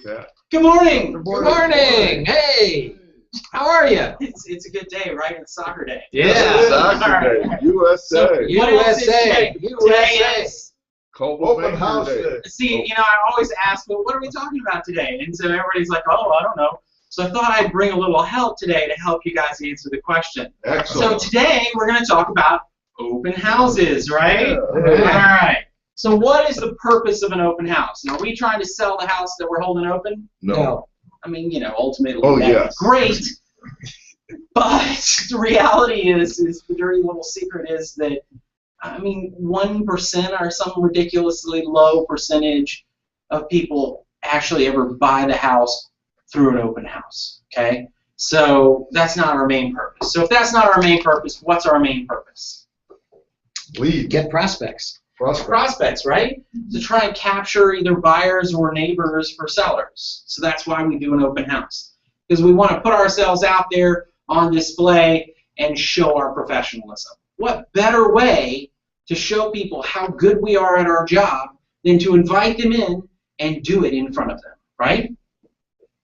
Yeah. Good morning. Good morning. Hey, how are you? It's a good day, right? It's soccer day. Yeah. Soccer Day, USA. So, what else is USA. today? Today is, Open House Day. see, I always ask, well, what are we talking about today? And so everybody's like, oh, I don't know. So I thought I'd bring a little help today to help you guys answer the question. Excellent. So today we're going to talk about open houses, right? Yeah. All right. So what is the purpose of an open house? Now, are we trying to sell the house that we're holding open? No. I mean, ultimately, Oh, that'd be yes. great. But the reality is the dirty little secret is that, 1% or some ridiculously low percentage of people actually ever buy the house through an open house, okay? So that's not our main purpose. So if that's not our main purpose, what's our main purpose? Lead. Get prospects. Prospects, right? To try and capture either buyers or neighbors for sellers. So that's why we do an open house. Because we want to put ourselves out there on display and show our professionalism. What better way to show people how good we are at our job than to invite them in and do it in front of them, right?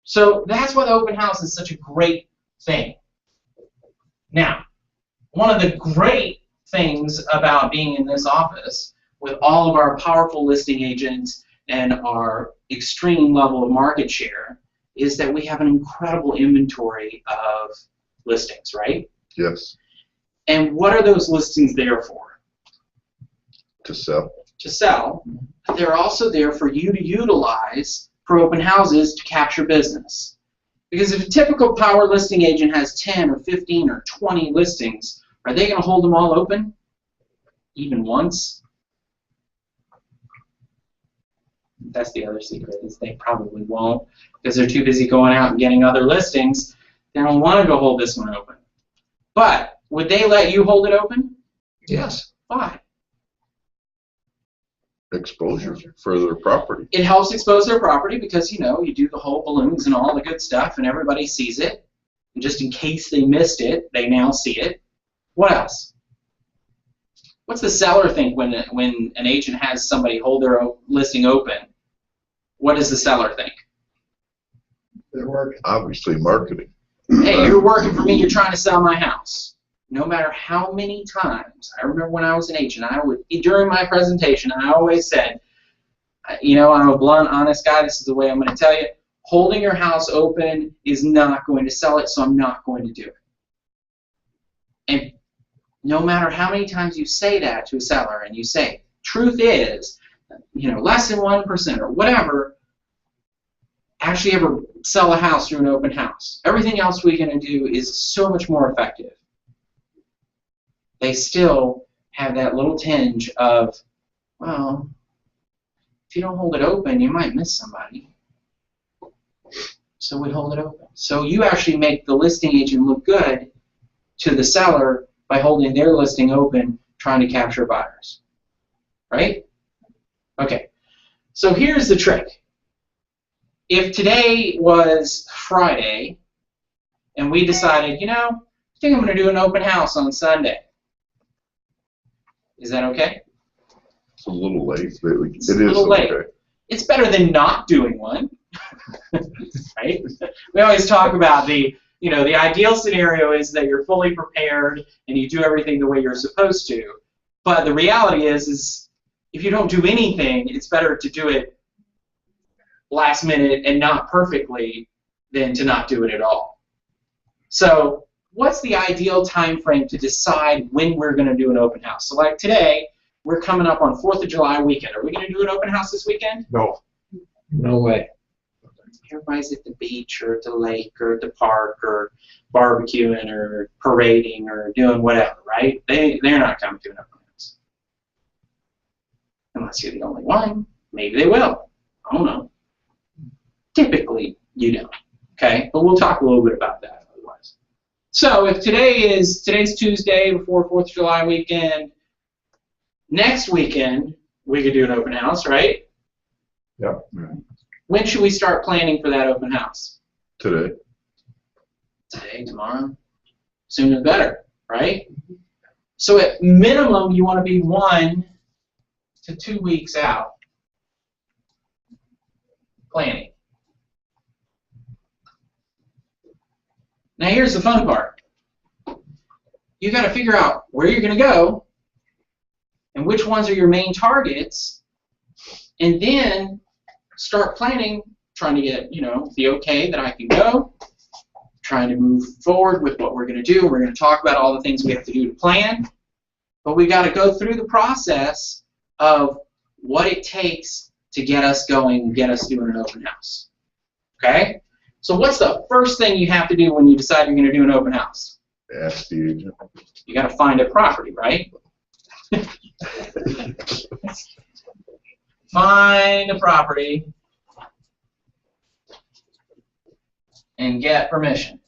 So that's why the open house is such a great thing. Now, one of the great things about being in this office with all of our powerful listing agents and our extreme level of market share is that we have an incredible inventory of listings, right? Yes. And what are those listings there for? To sell. To sell. But they're also there for you to utilize for open houses to capture business. Because if a typical power listing agent has 10 or 15 or 20 listings, are they going to hold them all open? Even once? That's the other secret, is they probably won't, because they're too busy going out and getting other listings. They don't want to go hold this one open. But would they let you hold it open? Yes. Why? Exposure for their property. It helps expose their property because, you do the whole balloons and all the good stuff and everybody sees it. And just in case they missed it, they now see it. What else? What's the seller think when an agent has somebody hold their listing open? What does the seller think? They're working. Obviously marketing. Hey, you're working for me, you're trying to sell my house. No matter how many times, I remember when I was an agent, during my presentation, I always said, I'm a blunt, honest guy, this is the way I'm going to tell you, holding your house open is not going to sell it, so I'm not going to do it. And no matter how many times you say that to a seller and you say, truth is, less than 1% or whatever, actually ever sell a house through an open house. Everything else we're going to do is so much more effective. They still have that little tinge of, well, if you don't hold it open, you might miss somebody. So we hold it open. So you actually make the listing agent look good to the seller by holding their listing open, trying to capture buyers. Right? Okay. So here's the trick. If today was Friday and we decided, I think I'm going to do an open house on Sunday. Is that okay? It's a little late, but It's a little late. Okay. It's better than not doing one. Right? We always talk about the ideal scenario is that you're fully prepared and you do everything the way you're supposed to. But the reality is if you don't do anything, it's better to do it last minute and not perfectly than to not do it at all. So what's the ideal time frame to decide when we're going to do an open house? So like today, we're coming up on 4th of July weekend. Are we going to do an open house this weekend? No. No way. Everybody's at the beach or at the lake or at the park or barbecuing or parading or doing whatever, right? They're not coming to an open house. Unless you're the only one. Maybe they will. I don't know. Typically, you don't. Okay? But we'll talk a little bit about that otherwise. So if today's Tuesday before 4th of July weekend, next weekend we could do an open house, right? Yep. When should we start planning for that open house? Today. Today, tomorrow? Sooner the better, right? So at minimum, you want to be 1 to 2 weeks out planning. Now here's the fun part. You got to figure out where you're going to go and which ones are your main targets, and then start planning, trying to get, the okay that I can go, trying to move forward with what we're going to do. We're going to talk about all the things we have to do to plan, but we got to go through the process of what it takes to get us going, get us doing an open house. Okay? So what's the first thing you have to do when you decide you're going to do an open house? Ask the agent. You got to find a property, right? Find a property and get permission.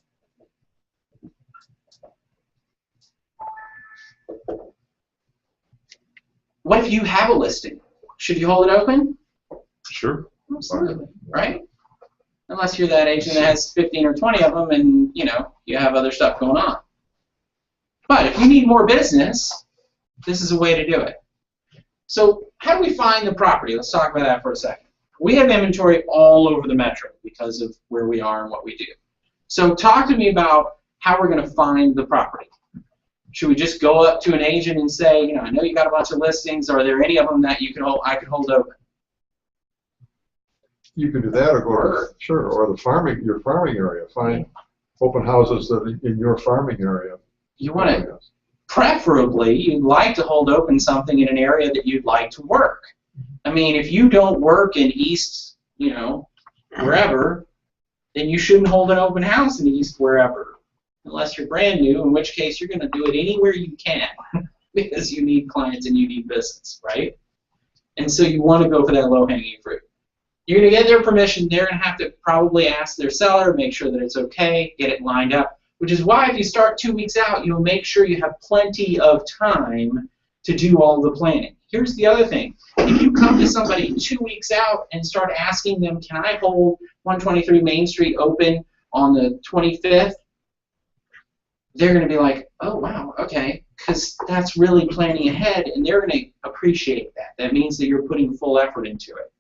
What if you have a listing? Should you hold it open? Sure. Absolutely, right? Unless you're that agent that has 15 or 20 of them and, you have other stuff going on. But if you need more business, this is a way to do it. So how do we find the property? Let's talk about that for a second. We have inventory all over the metro because of where we are and what we do. So talk to me about how we're going to find the property. Should we just go up to an agent and say, I know you got a bunch of listings. Are there any of them that you can I could hold open? You could do that, or go to, sure, or your farming area. Find open houses that in your farming area. You want to, preferably, you'd like to hold open something in an area that you'd like to work. I mean, if you don't work in East, wherever, then you shouldn't hold an open house in East wherever, unless you're brand new, in which case you're going to do it anywhere you can because you need clients and you need business, right? And so you want to go for that low-hanging fruit. You're going to get their permission. They're going to have to probably ask their seller, make sure that it's okay, get it lined up, which is why if you start 2 weeks out, you'll make sure you have plenty of time to do all the planning. Here's the other thing. If you come to somebody 2 weeks out and start asking them, can I hold 123 Main Street open on the 25th? They're going to be like, oh, wow, okay, because that's really planning ahead, and they're going to appreciate that. That means that you're putting full effort into it.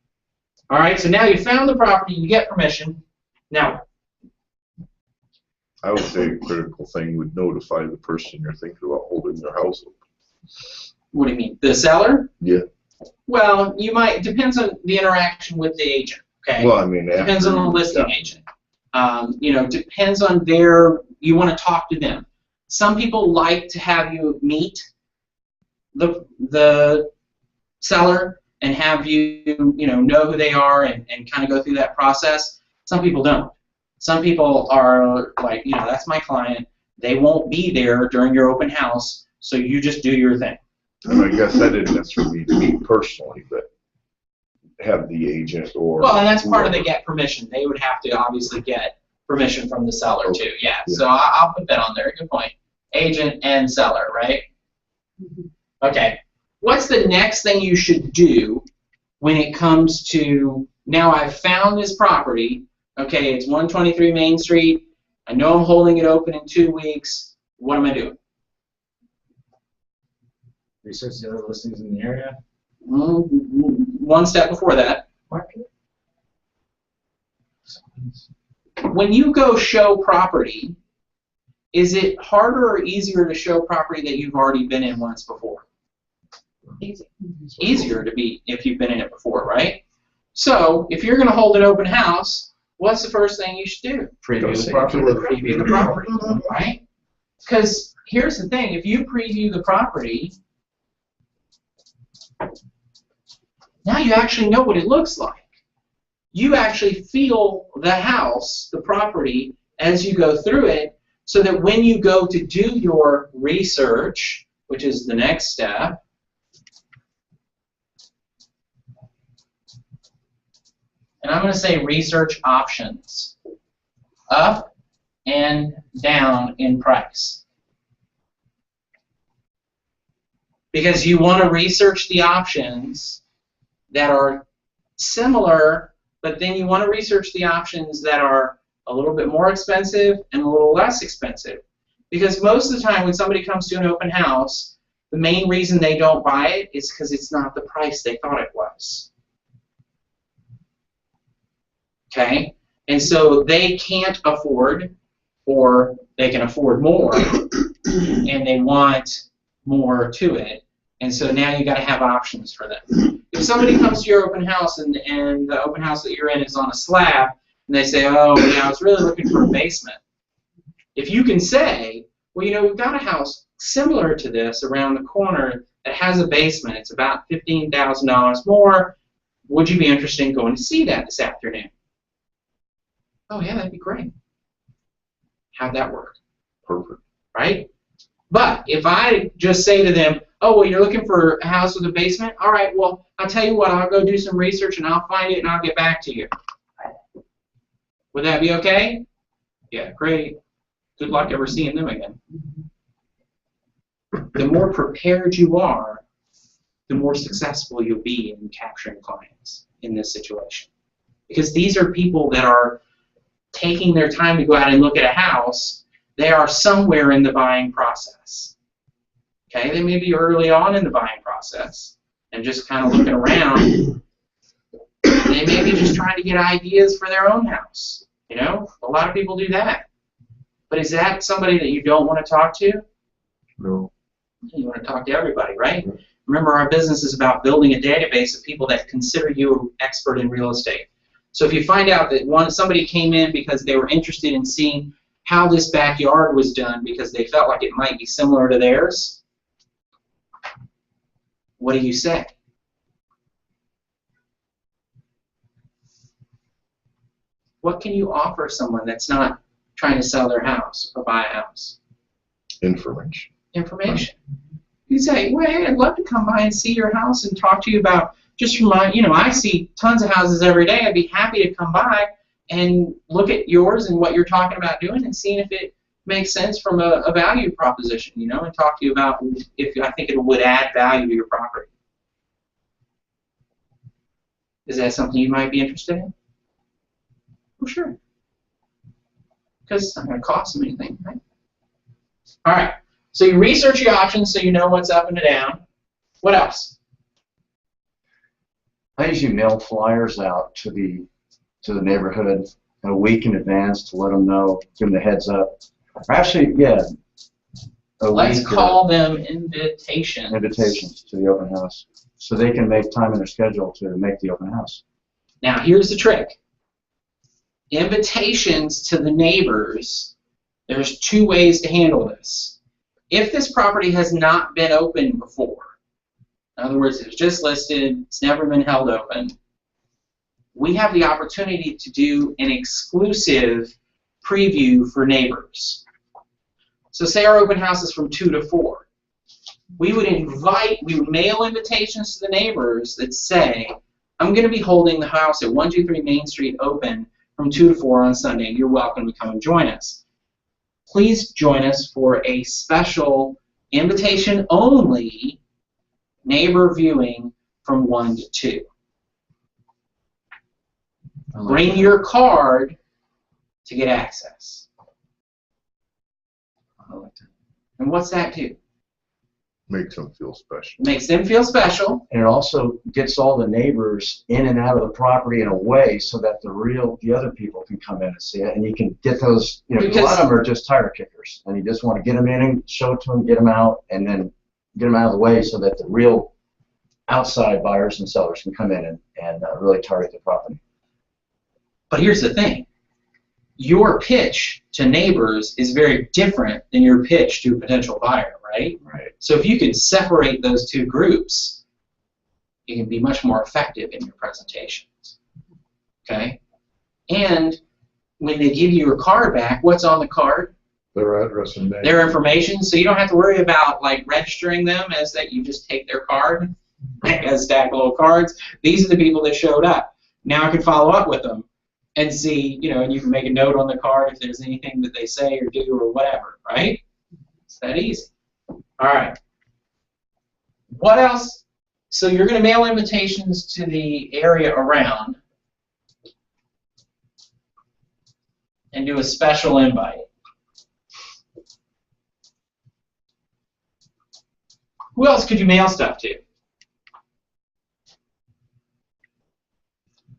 All right, so now you found the property, you get permission. Now, I would say a critical thing would notify the person you're thinking about holding their house open. what do you mean? The seller? Yeah. Well, you might, depends on the interaction with the agent, okay? Well, I mean, Depends on the listing yeah. agent. Depends on you want to talk to them. Some people like to have you meet the seller and have you, know who they are and kind of go through that process. Some people don't. Some people are like, that's my client. They won't be there during your open house, so you just do your thing. And I guess that didn't necessarily need to be personally, but have the agent or... Well, and that's part of the whoever. get permission. They would have to obviously get permission from the seller Okay. too. Yeah, Yeah. so I'll put that on there. Good point. Agent and seller, right? Okay. What's the next thing you should do when it comes to, now I've found this property, okay, it's 123 Main Street, I know I'm holding it open in 2 weeks, what am I doing? Research the other listings in the area. One step before that. Market. When you go show property, is it harder or easier to show property that you've already been in once before? Easier to be if you've been in it before, right? So if you're going to hold an open house, what's the first thing you should do? Preview the property. Preview the property, right? Because here's the thing, if you preview the property, now you actually know what it looks like. You actually feel the house, the property, as you go through it, so that when you go to do your research, which is the next step, and I'm going to say research options, up and down in price. Because you want to research the options that are similar, but then you want to research the options that are a little bit more expensive and a little less expensive. Because most of the time when somebody comes to an open house, the main reason they don't buy it is because it's not the price they thought it was. Okay? And so they can't afford or they can afford more and they want more to it. And so now you got to have options for them. If somebody comes to your open house and the open house that you're in is on a slab, and they say, oh, yeah, I was really looking for a basement. If you can say, well, you know, we've got a house similar to this around the corner that has a basement. It's about $15,000 more. Would you be interested in going to see that this afternoon? Oh, yeah, that'd be great. How'd that work? Perfect. Right? But if I just say to them, oh, well, you're looking for a house with a basement? All right, well, I'll tell you what, I'll go do some research and I'll find it and I'll get back to you. Would that be okay? Yeah, great. Good luck ever seeing them again. The more prepared you are, the more successful you'll be in capturing clients in this situation. Because these are people that are taking their time to go out and look at a house. They are somewhere in the buying process. Okay, they may be early on in the buying process and just kind of looking around. They may be just trying to get ideas for their own house. You know, a lot of people do that. But is that somebody that you don't want to talk to? No. You want to talk to everybody, right? Remember, our business is about building a database of people that consider you an expert in real estate. So if you find out that somebody came in because they were interested in seeing how this backyard was done because they felt like it might be similar to theirs, what do you say? What can you offer someone that's not trying to sell their house or buy a house? Information. Information. You say, well, hey, I'd love to come by and see your house and talk to you about, just from my, you know, I see tons of houses every day. I'd be happy to come by and look at yours and what you're talking about doing and seeing if it makes sense from a value proposition, you know, and talk to you about if I think it would add value to your property. Is that something you might be interested in? Well, sure. Because it's not going to cost them anything, right? All right. So you research your options so you know what's up and down. What else? I usually mail flyers out to the neighborhood a week in advance to let them know, give them the heads up. Actually, yeah. Let's call them invitations. Invitations to the open house, so they can make time in their schedule to make the open house. Now, here's the trick. Invitations to the neighbors, there's two ways to handle this. If this property has not been opened before, in other words, it's just listed, it's never been held open, we have the opportunity to do an exclusive preview for neighbors. So say our open house is from 2 to 4. We would mail invitations to the neighbors that say, I'm going to be holding the house at 123 Main Street open from 2 to 4 on Sunday. You're welcome to come and join us. Please join us for a special invitation-only neighbor viewing from 1 to 2. Bring your card to get access. I like that. And what's that do? Makes them feel special. Makes them feel special. And it also gets all the neighbors in and out of the property in a way so that the other people can come in and see it, and you can get those. You know, a lot of them are just tire kickers, and you just want to get them in and show it to them, get them out, and then get them out of the way so that the real outside buyers and sellers can come in and really target the property. But here's the thing. Your pitch to neighbors is very different than your pitch to a potential buyer, right? Right. So if you could separate those two groups, you can be much more effective in your presentations. Okay? And when they give you your card back, what's on the card? Their address and name. Their information, so you don't have to worry about like registering them as that you just take their card as stack of little cards. These are the people that showed up. Now I can follow up with them and see, you know, and you can make a note on the card if there's anything that they say or do or whatever, right? It's that easy. All right. What else? So you're going to mail invitations to the area around and do a special invite. Who else could you mail stuff to?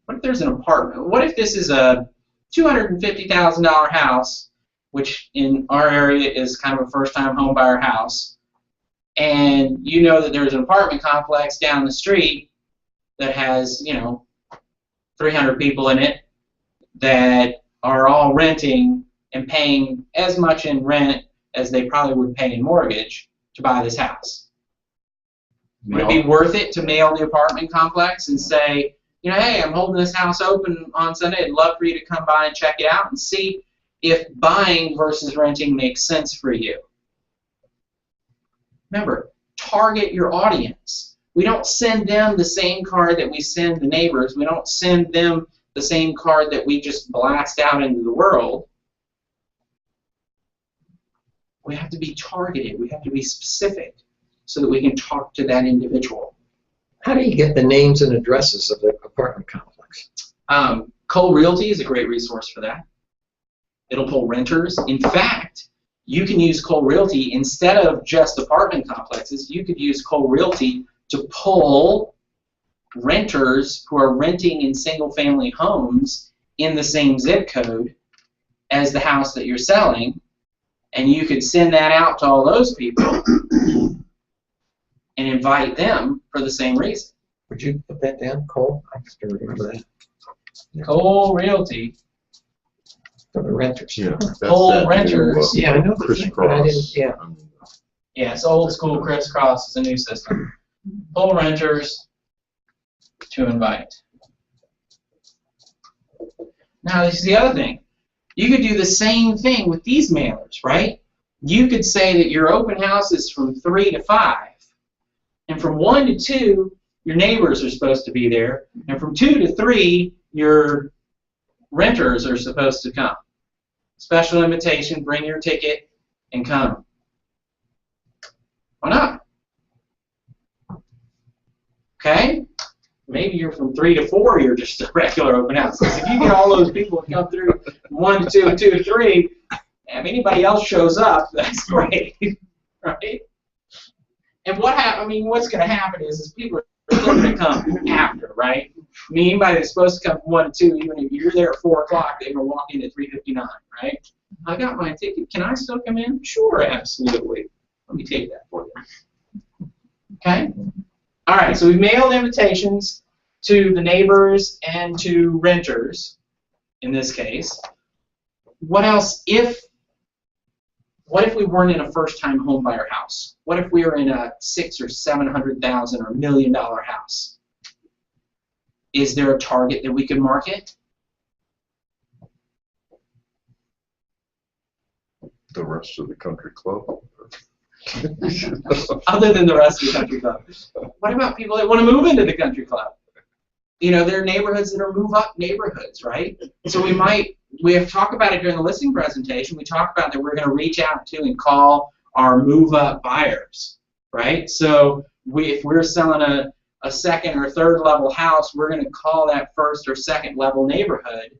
What if there's an apartment? What if this is a $250,000 house which in our area is kind of a first-time home buyer house, and you know that there's an apartment complex down the street that has, 300 people in it that are all renting and paying as much in rent as they probably would pay in mortgage to buy this house. Would it be worth it to mail the apartment complex and say, hey, I'm holding this house open on Sunday. I'd love for you to come by and check it out and see if buying versus renting makes sense for you. Remember, target your audience. We don't send them the same card that we send the neighbors. We don't send them the same card that we just blast out into the world. We have to be targeted. We have to be specific so that we can talk to that individual. How do you get the names and addresses of the apartment complex? Cole Realty is a great resource for that. It'll pull renters. In fact, you can use Cole Realty instead of just apartment complexes. You could use Cole Realty to pull renters who are renting in single-family homes in the same zip code as the house that you're selling, and you could send that out to all those people and invite them for the same reason. Would you put that down, Cole? I have to remember that. Cole Realty. For the renters. Yeah. Cole Renters. Yeah, I know the thing, but I didn't, yeah. Yeah, it's old school. Crisscross is a new system. Cole Renters to invite. Now, this is the other thing. You could do the same thing with these mailers, right? You could say that your open house is from 3 to 5. And from 1 to 2, your neighbors are supposed to be there. And from 2 to 3, your renters are supposed to come. Special invitation, bring your ticket, and come. Why not? Okay? Maybe you're from 3 to 4, you're just a regular open house. Because if you get all those people to come through 1 to 2 and 2 to 3, if anybody else shows up, that's great. Right? And what's going to happen is people are still going to come after, right? I mean, anybody that's supposed to come from 1 to 2, even if you're there at 4 o'clock, they're going to walk in at 3:59, right? I got my ticket. Can I still come in? Sure, absolutely. Let me take that for you. Okay? All right, so we mailed invitations to the neighbors and to renters, in this case. What else? What if we weren't in a first-time home buyer house? What if we were in a $600,000 or $700,000 or $1 million house? Is there a target that we could market? The rest of the country club. Other than the rest of the country club. What about people that want to move into the country club? There are neighborhoods that are move-up neighborhoods, right? So we have talked about it during the listing presentation. We talked about that we're going to reach out to and call our move-up buyers, right? So if we're selling a second or third level house, we're going to call that first or second level neighborhood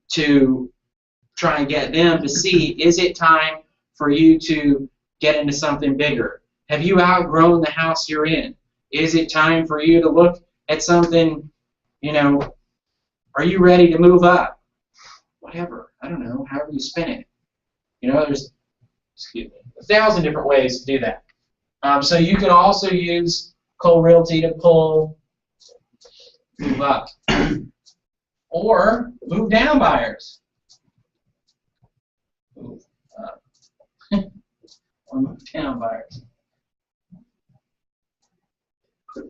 to try and get them to see, is it time for you to get into something bigger? Have you outgrown the house you're in? Is it time for you to look at something, are you ready to move up? Whatever, I don't know, however you spin it. There's, 1,000 different ways to do that. So you can also use Cole Realty to pull move up or move down buyers. Move up or move down buyers.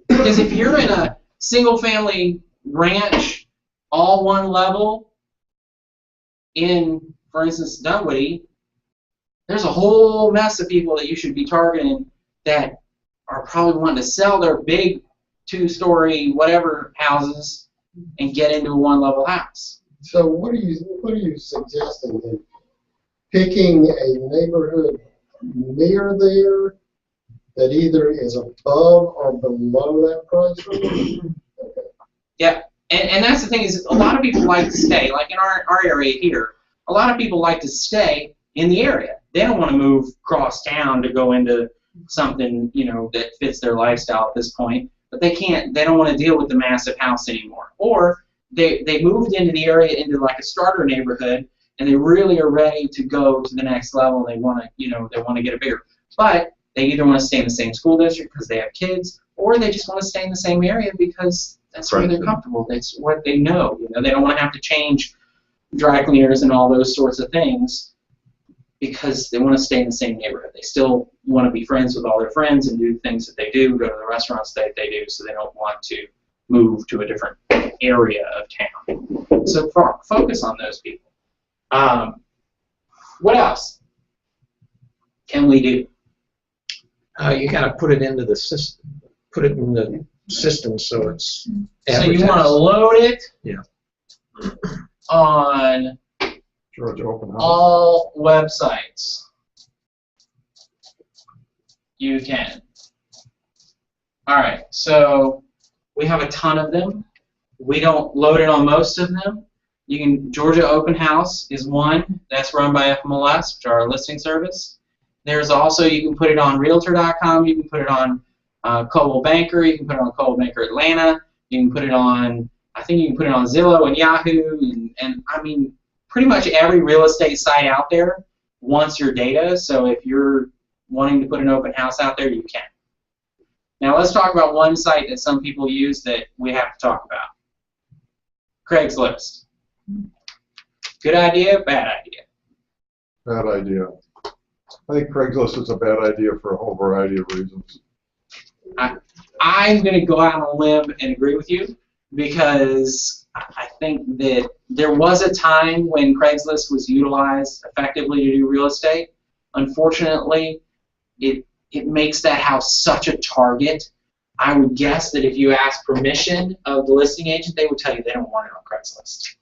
Because if you're in a single-family ranch, all one level, in, for instance, Dunwoody, there's a whole mess of people that you should be targeting that are probably wanting to sell their big 2-story whatever houses and get into a one-level house. So what are you suggesting then? Picking a neighborhood near there that either is above or below that price range? Okay. Yeah, and that's the thing is a lot of people like to stay, like in our area here, a lot of people like to stay in the area. They don't want to move across town to go into something, that fits their lifestyle at this point, but they don't want to deal with the massive house anymore. Or they moved into the area into like a starter neighborhood and they really are ready to go to the next level. They want to, they want to get it bigger. But they either want to stay in the same school district because they have kids, or they just want to stay in the same area because that's where they're comfortable. That's what they know. They don't want to have to change dry cleaners and all those sorts of things because they want to stay in the same neighborhood. They still want to be friends with all their friends and do things that they do, go to the restaurants that they do, so they don't want to move to a different area of town. So focus on those people. What else can we do? You got to put it into the system. Put it in the system so it's So you want to load it on Georgia Open House. all websites. You can. All right, so we have a ton of them. We don't load it on most of them. You can. Georgia Open House is one that's run by FMLS, which are our listing service. There's also, you can put it on Realtor.com. You can put it on Coldwell Banker. You can put it on Coldwell Banker Atlanta. You can put it on, I think you can put it on Zillow and Yahoo, and I mean, pretty much every real estate site out there wants your data, so if you're wanting to put an open house out there, you can. Now let's talk about one site that some people use that we have to talk about. Craigslist. Good idea, bad idea? Bad idea. I think Craigslist is a bad idea for a whole variety of reasons. I'm going to go out on a limb and agree with you because I think that there was a time when Craigslist was utilized effectively to do real estate. Unfortunately, it makes that house such a target. I would guess that if you ask permission of the listing agent, they would tell you they don't want it on Craigslist.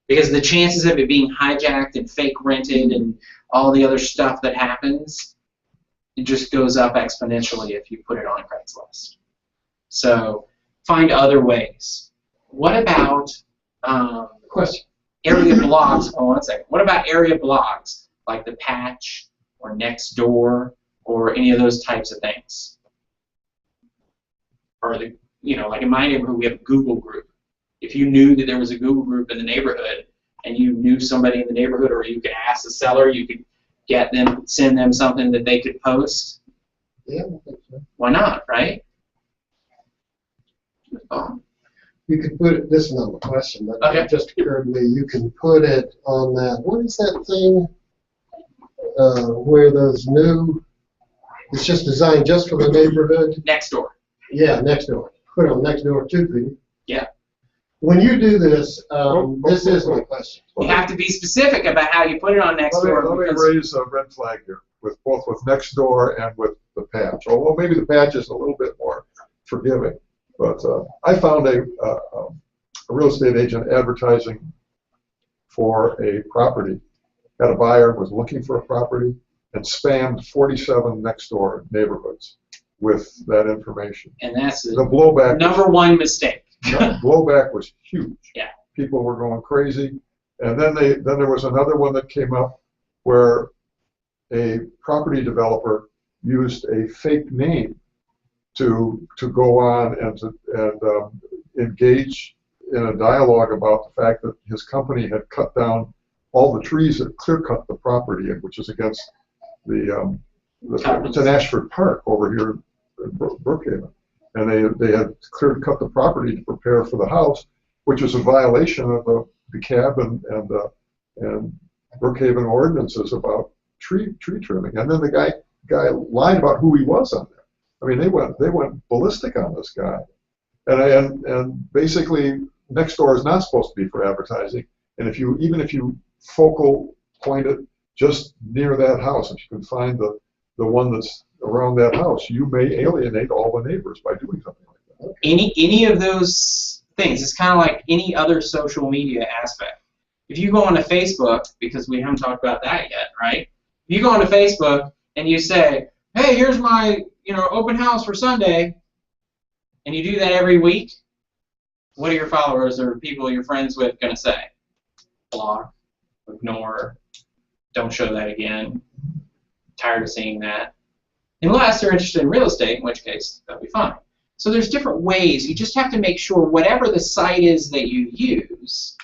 Because the chances of it being hijacked and fake rented and all the other stuff that happens, it just goes up exponentially if you put it on Craigslist. So find other ways. What about Question. area blogs? Oh, 1 second. What about area blogs like The Patch or Nextdoor or any of those types of things? Or like in my neighborhood, we have a Google group. If you knew that there was a Google group in the neighborhood and you knew somebody in the neighborhood, or you could ask the seller, you could send them something that they could post. Yeah, I think so. Why not, right? You could put it, this is not a question, but Okay. it just occurred to me, you can put it on that, what is that thing where those new, it's just designed just for the neighborhood? Nextdoor. Yeah, Nextdoor. Put it on Nextdoor too, could you? Yeah. When you do this, this is my question. You have to be specific about how you put it on Nextdoor. Let me because- raise a red flag here, both with Nextdoor and with The Patch. Although maybe The Patch is a little bit more forgiving. But I found a real estate agent advertising for a property, had a buyer, was looking for a property, and spammed 47 Nextdoor neighborhoods with that information. And that's The the blowback number one mistake. blowback was huge. Yeah. People were going crazy. And then there was another one that came up where a property developer used a fake name to go on and engage in a dialogue about the fact that his company had cut down all the trees that clear-cut the property, which is against it's in Ashford Park over here in Brookhaven. And they had clear-cut the property to prepare for the house, which is a violation of the CAB and Brookhaven ordinances about tree trimming. And then the guy lied about who he was on there. I mean, they went ballistic on this guy, and basically Nextdoor is not supposed to be for advertising. And even if you focal point it just near that house, if you can find the one that's around that house, you may alienate all the neighbors by doing something like that. Any of those things, it's kind of like any other social media aspect. If you go onto Facebook, because we haven't talked about that yet, right? If you go onto Facebook and you say, hey, here's my open house for Sunday, and you do that every week, what are your followers or people you're friends with going to say? Block, ignore, don't show that again, tired of seeing that. Unless they're interested in real estate, in which case that'll be fine. So there's different ways. You just have to make sure whatever the site is that you use,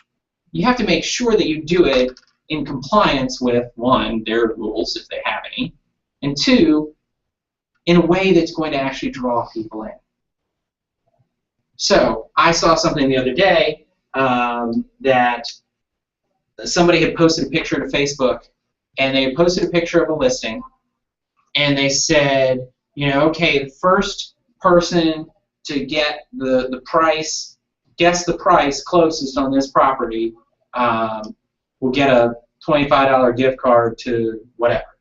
you have to make sure that you do it in compliance with, one, their rules, if they have any, and two, in a way that's going to actually draw people in. So I saw something the other day that somebody had posted a picture to Facebook, and they had posted a picture of a listing, and they said, you know, okay, the first person to get the price, guess the price closest on this property, will get a $25 gift card to whatever.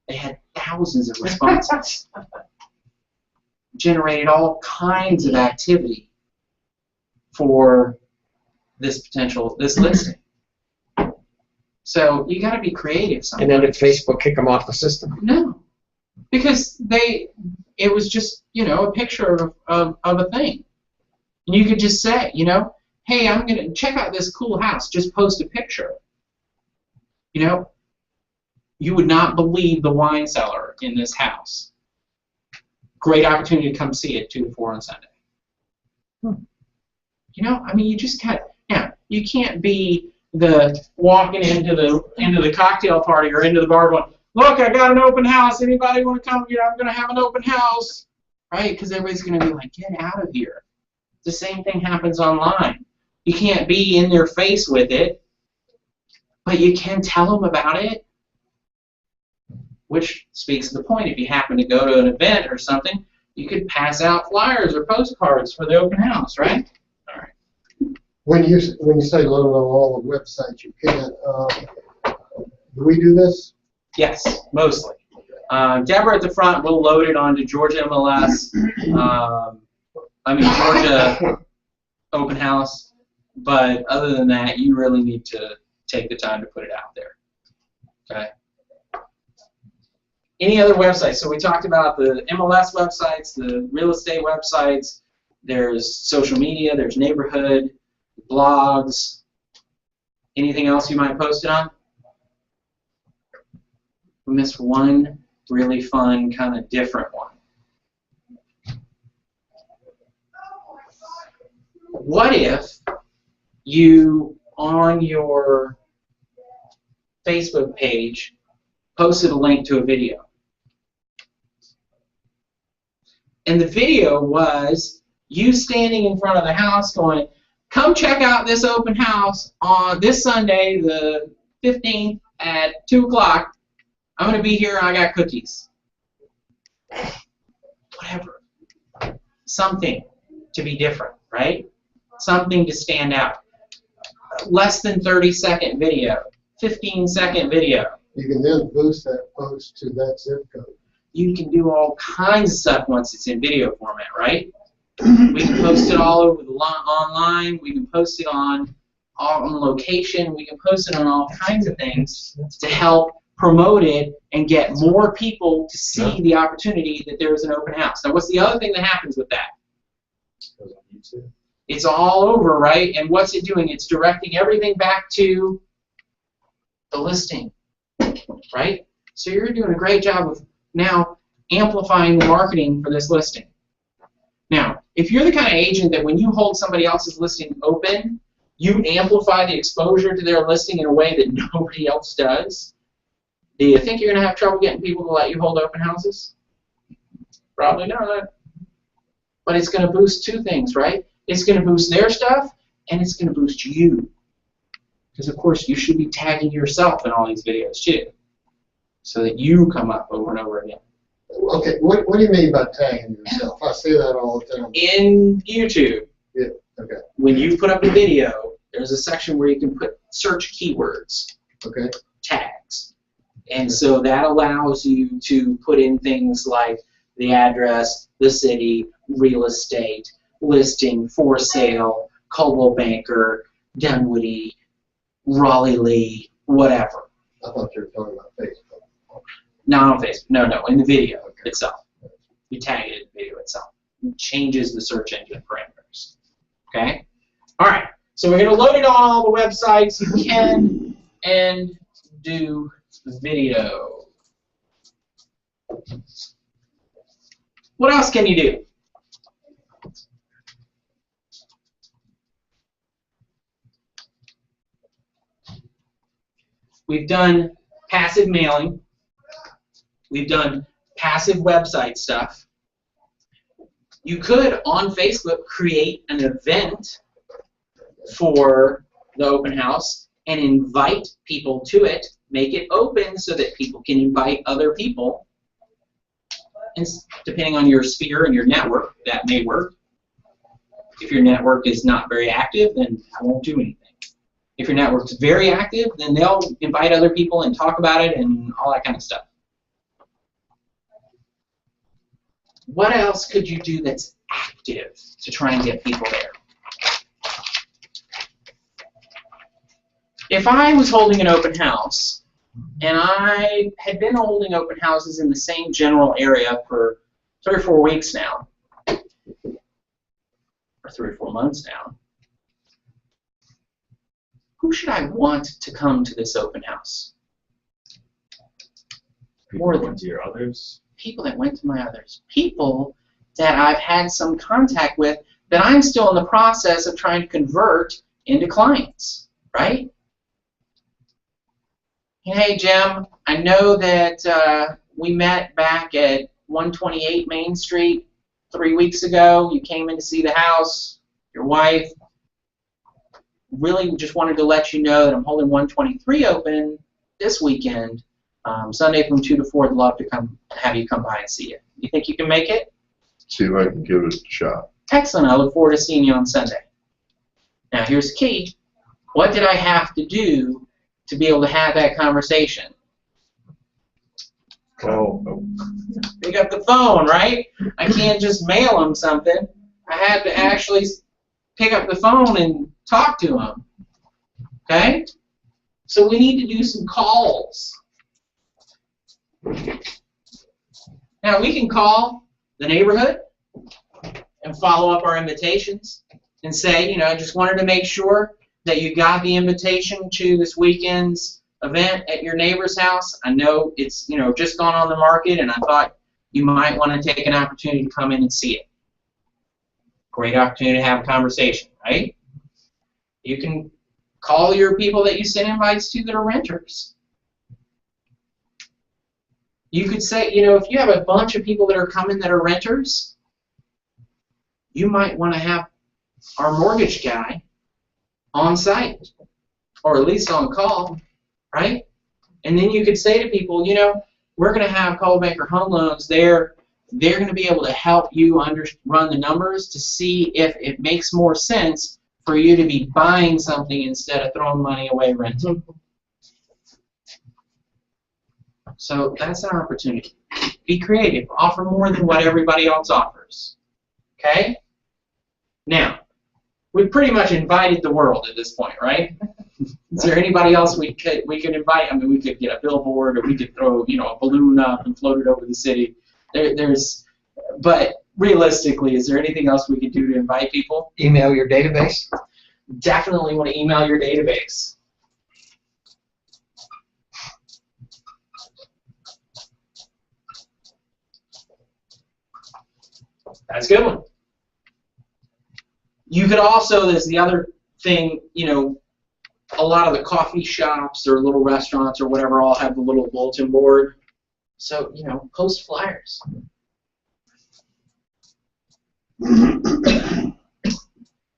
They had thousands of responses. Generated all kinds of activity for this listing. So you got to be creative sometimes. And then did Facebook kick them off the system? No, because it was just, you know, a picture of a thing. And you could just say, you know, hey, I'm going to check out this cool house. Just post a picture. You know, you would not believe the wine cellar in this house. Great opportunity to come see it 2 to 4 on Sunday. You know, I mean, you just can't. Now, you can't be the walking into the cocktail party or into the bar going, look, I got an open house. Anybody want to come? You know, I'm going to have an open house, right? Because everybody's going to be like, get out of here. The same thing happens online. You can't be in their face with it, but you can tell them about it, which speaks to the point. If you happen to go to an event or something, you could pass out flyers or postcards for the open house, right? All right. When you say load on all the websites you can, do we do this? Yes, mostly. Deborah at the front will load it onto Georgia MLS. Georgia Open House. But other than that, you really need to take the time to put it out there. Okay. Any other websites? So we talked about the MLS websites, the real estate websites. There's social media. There's neighborhood, blogs. Anything else you might post it on? We missed one really fun, kind of different one. What if you, on your Facebook page, posted a link to a video? And the video was you standing in front of the house going, come check out this open house on this Sunday, the 15th at 2 o'clock. I'm going to be here and I got cookies. Whatever. Something to be different, right? Something to stand out. Less than 30-second video, 15-second video. You can then boost that post to that zip code. You can do all kinds of stuff once it's in video format, right? We can post it all over the online. We can post it on location. We can post it on all kinds of things to help promote it and get more people to see the opportunity that there's an open house. Now, what's the other thing that happens with that? It's all over, right? And what's it doing? It's directing everything back to the listing, right? So you're doing a great job of now amplifying the marketing for this listing. Now, if you're the kind of agent that when you hold somebody else's listing open, you amplify the exposure to their listing in a way that nobody else does, do you think you're going to have trouble getting people to let you hold open houses? Probably not. But it's going to boost two things, right? It's going to boost their stuff, and it's going to boost you. Because, of course, you should be tagging yourself in all these videos, too, so that you come up over and over again. Okay, what do you mean by tagging yourself? I see that all the time. In YouTube, Yeah, okay, when you put up a video, there's a section where you can put search keywords, okay. tags. And so that allows you to put in things like the address, the city, real estate, listing, for sale, Coldwell Banker, Dunwoody, Raleigh Lee, whatever. I thought you were talking about Facebook. Not on Facebook. No, in the video itself. You tag it in the video itself. It changes the search engine parameters. Okay? All right. So we're going to load it on all the websites you can and do video. What else can you do? We've done passive mailing. We've done passive website stuff. You could, on Facebook, create an event for the open house and invite people to it. Make it open so that people can invite other people. And depending on your sphere and your network, that may work. If your network is not very active, then I won't do anything. If your network's very active, then they'll invite other people and talk about it and all that kind of stuff. What else could you do that's active to try and get people there? If I was holding an open house, and I had been holding open houses in the same general area for 3 or 4 weeks now, or 3 or 4 months now, who should I want to come to this open house? More than to your others. People that went to my others. People that I've had some contact with that I'm still in the process of trying to convert into clients, right? Hey, Jim, I know that we met back at 128 Main Street 3 weeks ago. You came in to see the house, your wife. Really just wanted to let you know that I'm holding 123 open this weekend, Sunday from 2 to 4. I'd love to have you come by and see it. You think you can make it? See if I can give it a shot. Excellent. I look forward to seeing you on Sunday. Now, here's the key. What did I have to do to be able to have that conversation? Oh, Pick up the phone, right? I can't just mail them something. I had to actually pick up the phone and talk to them. Okay? So we need to do some calls. Now, we can call the neighborhood and follow up our invitations and say, you know, I just wanted to make sure that you got the invitation to this weekend's event at your neighbor's house. I know it's, you know, just gone on the market, and I thought you might want to take an opportunity to come in and see it. Great opportunity to have a conversation, right? You can call your people that you send invites to that are renters. You could say, you know, if you have a bunch of people that are coming that are renters, you might want to have our mortgage guy on site, or at least on call, right? And then you could say to people, you know, we're going to have Coldwell Banker Home Loans. They're going to be able to help you run the numbers to see if it makes more sense for you to be buying something instead of throwing money away renting. So that's an opportunity. Be creative. Offer more than what everybody else offers. Okay? Now, we've pretty much invited the world at this point, right? Is there anybody else we could invite? I mean, we could get a billboard, or we could throw, you know, a balloon up and float it over the city. But realistically, is there anything else we could do to invite people? Email your database. Definitely want to email your database. That's a good one. You could also, there's the other thing, you know, a lot of the coffee shops or little restaurants or whatever all have the little bulletin board. So, you know, post flyers.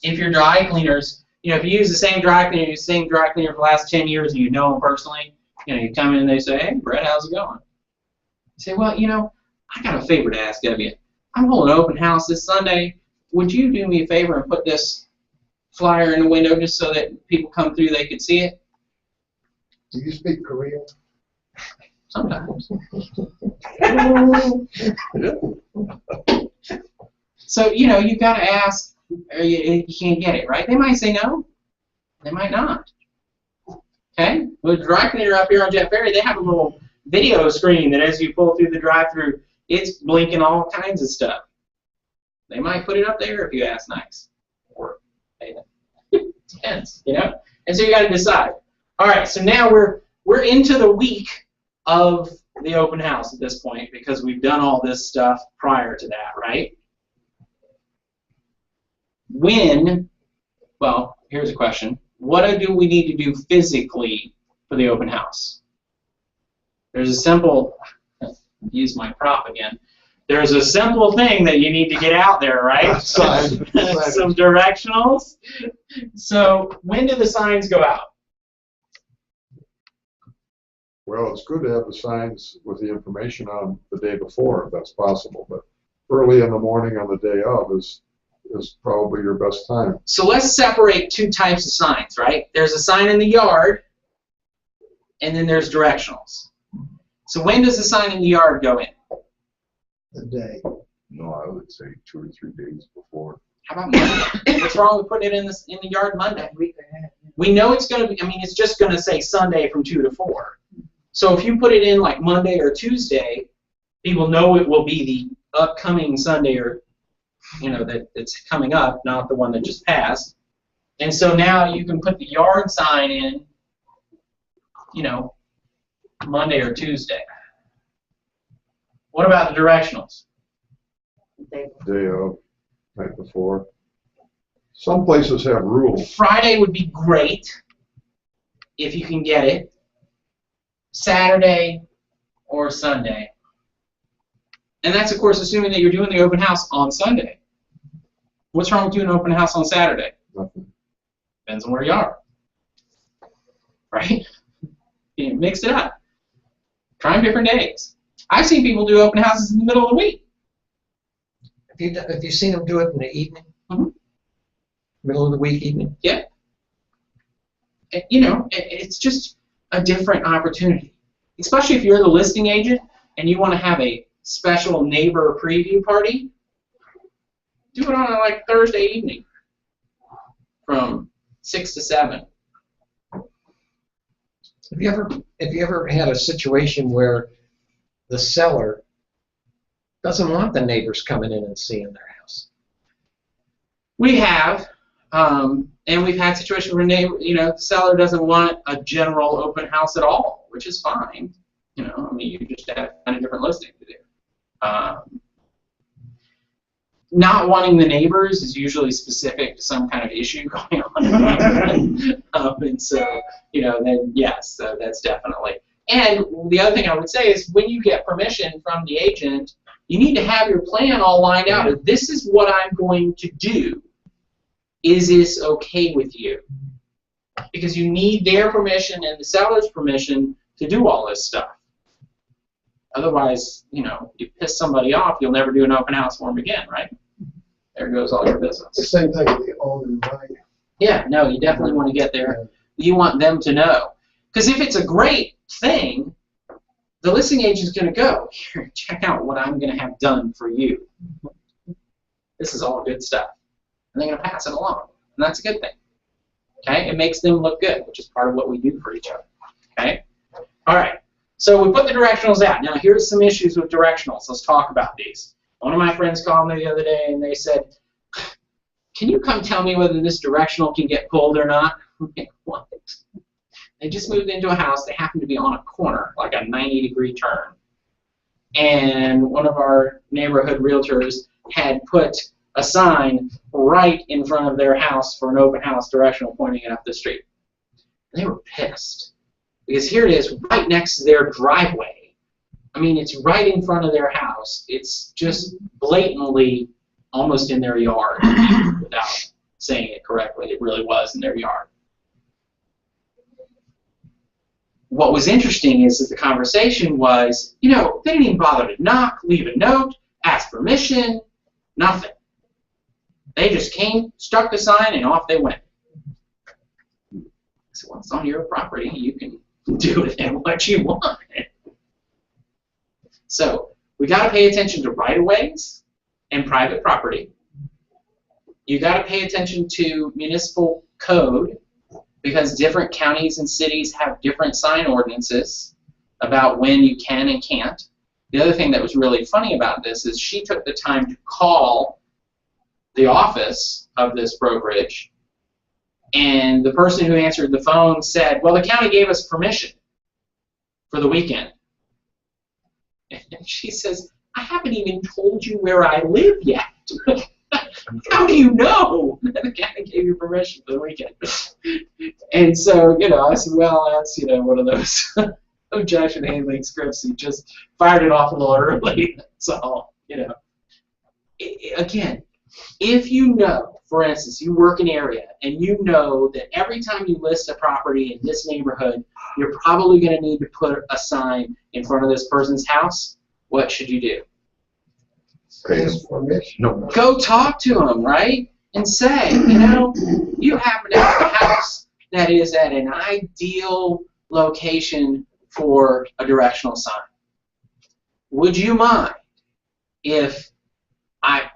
If you're dry cleaners, you know, if you use the same dry cleaner, for the last 10 years and you know them personally, you know, you come in and they say, hey, Brett, how's it going? You say, well, you know, I got a favor to ask of you. I'm holding an open house this Sunday. Would you do me a favor and put this flyer in the window just so that people come through, they could see it? Do you speak Korean? Sometimes. So, you know, you've got to ask, or you can't get it, right? They might say no. They might not. Okay? With the dry cleaner up here on Jet Ferry, they have a little video screen that as you pull through the drive-thru, it's blinking all kinds of stuff. They might put it up there if you ask nice. Or hey, it depends, you know? And so you got to decide. All right, so now we're into the week of the open house at this point because we've done all this stuff prior to that, right? When, well, here's a question. What do we need to do physically for the open house. There's a simple, use my prop again. There's a simple thing that you need to get out there, right? Sign. Some directionals. So when do the signs go out? Well, it's good to have the signs with the information on the day before, if that's possible, but early in the morning on the day of is probably your best time. So let's separate two types of signs, right? There's a sign in the yard, and then there's directionals. So when does the sign in the yard go in? The day. No, I would say 2 or 3 days before. How about Monday? What's wrong with putting it in the yard Monday? We know it's going to be, I mean, it's just going to say Sunday from 2 to 4. So if you put it in like Monday or Tuesday, people know it will be the upcoming Sunday or, you know, that's coming up, not the one that just passed. And so now you can put the yard sign in, you know, Monday or Tuesday. What about the directionals? Day of, night before. Some places have rules. Friday would be great if you can get it. Saturday or Sunday. And that's, of course, assuming that you're doing the open house on Sunday. What's wrong with doing an open house on Saturday? Nothing. Depends on where you are. Right? You mix it up. Try them different days. I've seen people do open houses in the middle of the week. Have you seen them do it in the evening? Mm-hmm. Middle of the week evening? Yeah. You know, it's just a different opportunity. Especially if you're the listing agent and you want to have a special neighbor preview party, do it on like Thursday evening from 6 to 7. Have you ever had a situation where the seller doesn't want the neighbors coming in and seeing their house? We have, and we've had situations where the seller doesn't want a general open house at all, which is fine. You know, I mean, you just have to find a different listing to do. Not wanting the neighbors is usually specific to some kind of issue going on. And so, you know, then yes, so that's definitely. And the other thing I would say is when you get permission from the agent, you need to have your plan all lined out. If this is what I'm going to do, is this okay with you? Because you need their permission and the seller's permission to do all this stuff. Otherwise, you know, you piss somebody off, you'll never do an open house for them again, right? There goes all your The business. same thing with the owner, right? Yeah, no, you definitely want to get there. You want them to know. Because if it's a great thing, the listing agent's going to go, here, check out what I'm going to have done for you. This is all good stuff. And they're going to pass it along. And that's a good thing. Okay? It makes them look good, which is part of what we do for each other. Okay? All right. So we put the directionals out. Now, here's some issues with directionals. Let's talk about these. One of my friends called me the other day, and they said, can you come tell me whether this directional can get pulled or not? What? They just moved into a house. They happened to be on a corner, like a 90-degree turn. And one of our neighborhood realtors had put a sign right in front of their house for an open house directional pointing it up the street. They were pissed. Because here it is, right next to their driveway. I mean, it's right in front of their house. It's just blatantly almost in their yard without saying it correctly. It really was in their yard. What was interesting is that the conversation was, you know, they didn't even bother to knock, leave a note, ask permission, nothing. They just came, stuck the sign, and off they went. So once it's on your property, you can do with it what you want. So we got to pay attention to right-of-ways and private property. You got to pay attention to municipal code because different counties and cities have different sign ordinances about when you can and can't. The other thing that was really funny about this is she took the time to call the office of this brokerage, and the person who answered the phone said, well, the county gave us permission for the weekend. And she says, I haven't even told you where I live yet. How do you know that the county gave you permission for the weekend? And so, I said, well, that's, one of those objection handling scripts. He just fired it off a little early. That's all, Again, if you know, for instance, you work an area and you know that every time you list a property in this neighborhood, you're probably going to need to put a sign in front of this person's house, what should you do? Ask permission. No. Go talk to them, right? And say, you happen to have a house that is at an ideal location for a directional sign. Would you mind if I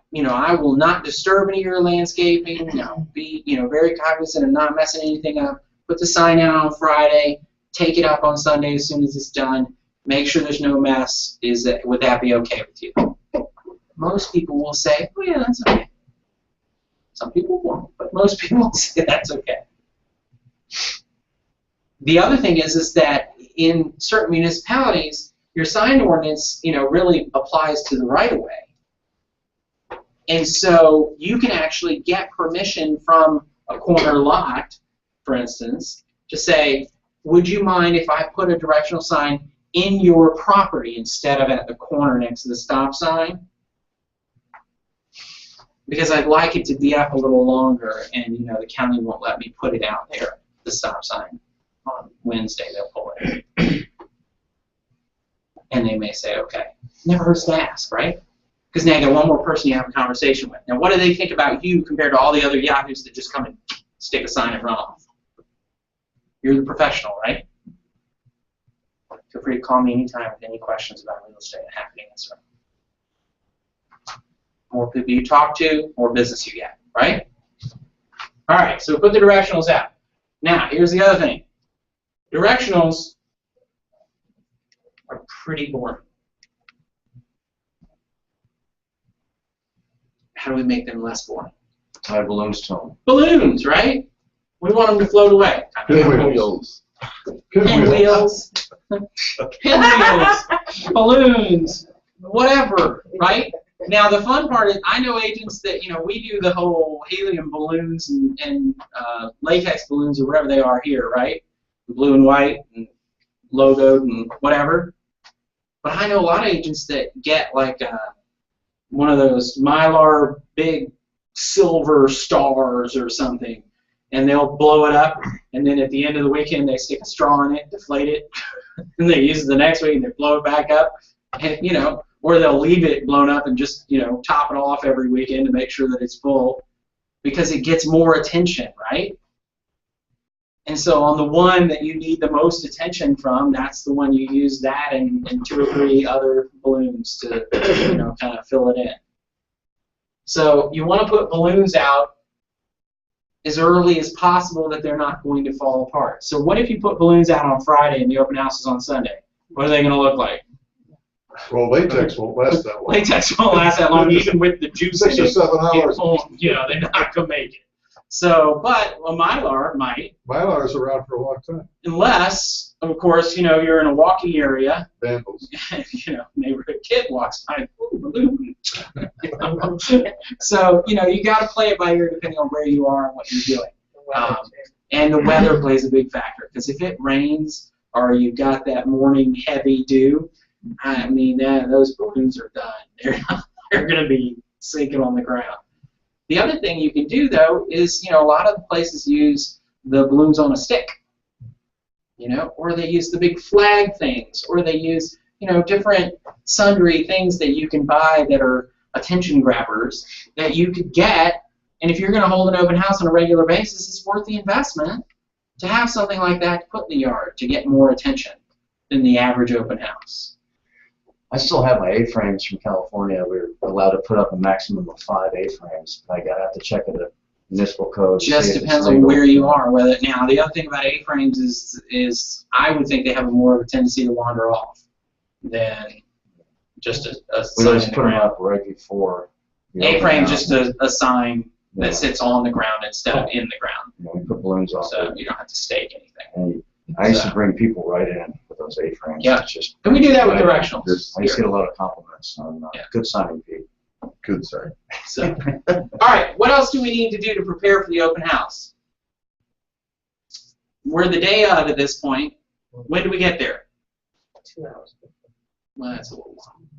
will not disturb any of your landscaping, be, very cognizant of not messing anything up, put the sign out on Friday, take it up on Sunday as soon as it's done, make sure there's no mess. Would that be okay with you? Most people will say, oh yeah, that's okay. Some people won't, but most people will say that's okay. The other thing is that in certain municipalities, your sign ordinance, really applies to the right-of-way. And so you can actually get permission from a corner lot, for instance, to say, would you mind if I put a directional sign in your property instead of at the corner next to the stop sign? Because I'd like it to be up a little longer, and the county won't let me put it out there, the stop sign. On Wednesday they'll pull it. And they may say, okay. Never hurts to ask, right? Because now you got one more person you have a conversation with. Now what do they think about you compared to all the other yahoos that just come and stick a sign and run off? You're the professional, right? Feel free to call me anytime with any questions about real estate. I'm happy to answer. More people you talk to, more business you get, right? All right, so put the directionals out. Now, here's the other thing. Directionals are pretty boring. How do we make them less boring? Tie balloons to them. Balloons, right? We want them to float away. Pinwheels. Pinwheels. Pinwheels. Balloons. Whatever, right? Now the fun part is, I know agents that we do the whole helium balloons and latex balloons or whatever they are here, right? Blue and white and logoed and whatever. But I know a lot of agents that get like one of those Mylar big silver stars or something, and they'll blow it up, and then at the end of the weekend they stick a straw in it, deflate it, and they use it the next week and they blow it back up, and or they'll leave it blown up and just, top it off every weekend to make sure that it's full, because it gets more attention, right? And so on the one that you need the most attention from, that's the one you use that and 2 or 3 other balloons to, kind of fill it in. So you want to put balloons out as early as possible that they're not going to fall apart. So what if you put balloons out on Friday and the open house is on Sunday? What are they going to look like? Well, latex won't last that long. Latex won't last that long, even with the juice. 6 or 7 hours. They're not going to make it. So, but a Mylar might. Mylar is around for a long time. Unless, of course, you're in a walking area. Vandals. Neighborhood kid walks by. Ooh, balloon. So, you got to play it by ear depending on where you are and what you're doing. And the weather plays a big factor, because if it rains or you've got that morning heavy dew, I mean, those balloons are done. They're going to be sinking on the ground. The other thing you can do, though, is, a lot of the places use the balloons on a stick, or they use the big flag things, or they use, different sundry things that you can buy that are attention grabbers that you could get, and if you're going to hold an open house on a regular basis, it's worth the investment to have something like that to put in the yard to get more attention than the average open house. I still have my A-frames from California. We're allowed to put up a maximum of 5 A-frames. I have to check the municipal code. Just depends on where you are. Now, the other thing about A-frames is I would think they have more of a tendency to wander off than just a we sign just in the put them ground. up right before. A-frame is just a sign Yeah. that sits on the ground instead of in the ground, We put balloons off so it. you don't have to stake anything. And I used to bring people right in with those A-frames. Yeah. It's just, And we do that with Right. directionals. This- I used to get a lot of compliments on Yeah. good signing, Pete. Good sign. So, all right, what else do we need to do to prepare for the open house? We're the day of at this point. When do we get there? 2 hours. Well, that's a little